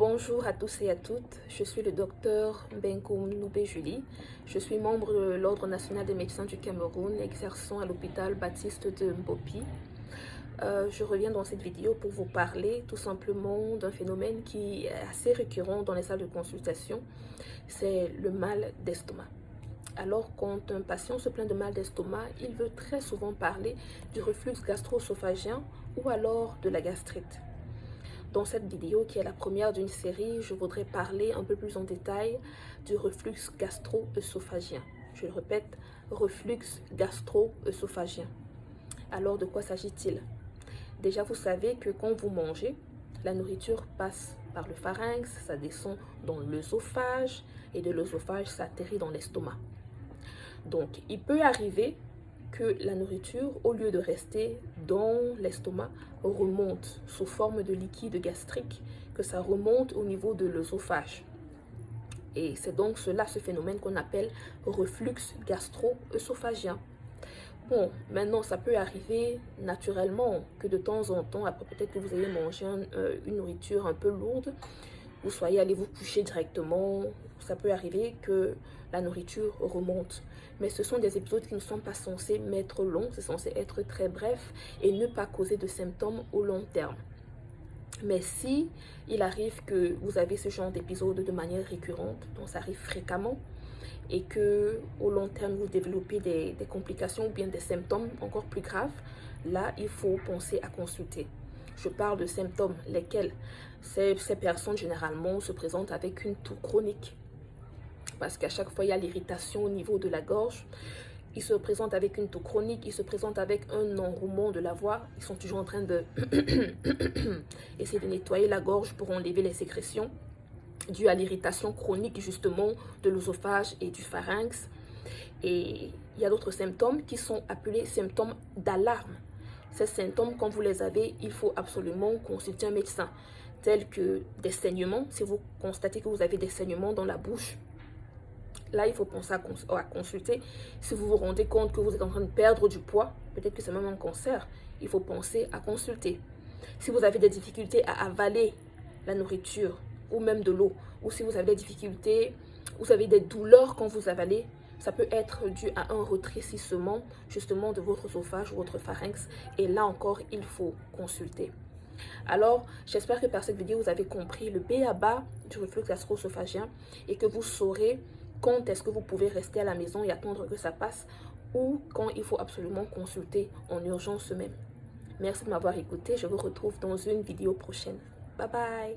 Bonjour à tous et à toutes, je suis le docteur Benkoum Noubé Julie. Je suis membre de l'Ordre national des médecins du Cameroun, exerçant à l'hôpital Baptiste de Mbopi. Je reviens dans cette vidéo pour vous parler tout simplement d'un phénomène qui est assez récurrent dans les salles de consultation, c'est le mal d'estomac. Alors, quand un patient se plaint de mal d'estomac, il veut très souvent parler du reflux gastro-œsophagien ou alors de la gastrite. Dans cette vidéo, qui est la première d'une série, je voudrais parler un peu plus en détail du reflux gastro-œsophagien. Je le répète, reflux gastro-œsophagien. Alors, de quoi s'agit-il? Déjà, vous savez que quand vous mangez, la nourriture passe par le pharynx, ça descend dans l'œsophage et de l'œsophage, ça atterrit dans l'estomac. Donc, il peut arriver que la nourriture, au lieu de rester dans l'estomac, remonte sous forme de liquide gastrique, que ça remonte au niveau de l'œsophage. Et c'est donc cela, ce phénomène qu'on appelle reflux gastro-œsophagien. Bon, maintenant, ça peut arriver naturellement que de temps en temps, après peut-être que vous ayez mangé une nourriture un peu lourde, vous soyez allé vous coucher directement, ça peut arriver que la nourriture remonte. Mais ce sont des épisodes qui ne sont pas censés m'être longs, c'est censé être très bref et ne pas causer de symptômes au long terme. Mais si il arrive que vous avez ce genre d'épisode de manière récurrente, donc ça arrive fréquemment, et que au long terme vous développez des complications ou bien des symptômes encore plus graves, là il faut penser à consulter. Je parle de symptômes lesquels ces personnes généralement se présentent avec une toux chronique, parce qu'à chaque fois il y a l'irritation au niveau de la gorge. Ils se présentent avec une toux chronique, ils se présentent avec un enrouement de la voix, ils sont toujours en train de essayer de nettoyer la gorge pour enlever les sécrétions dû à l'irritation chronique justement de l'œsophage et du pharynx. Et il y a d'autres symptômes qui sont appelés symptômes d'alarme. Ces symptômes, quand vous les avez, il faut absolument consulter un médecin, tels que des saignements. Si vous constatez que vous avez des saignements dans la bouche, là, il faut penser à consulter. Si vous vous rendez compte que vous êtes en train de perdre du poids, peut-être que c'est même un cancer, il faut penser à consulter. Si vous avez des difficultés à avaler la nourriture, ou même de l'eau, ou si vous avez des difficultés, vous avez des douleurs quand vous avalez, ça peut être dû à un rétrécissement justement de votre œsophage ou votre pharynx, et là encore il faut consulter. Alors j'espère que par cette vidéo vous avez compris le b.a.-ba du reflux gastro-œsophagien et que vous saurez quand est-ce que vous pouvez rester à la maison et attendre que ça passe, ou quand il faut absolument consulter en urgence même. Merci de m'avoir écouté, je vous retrouve dans une vidéo prochaine. Bye bye.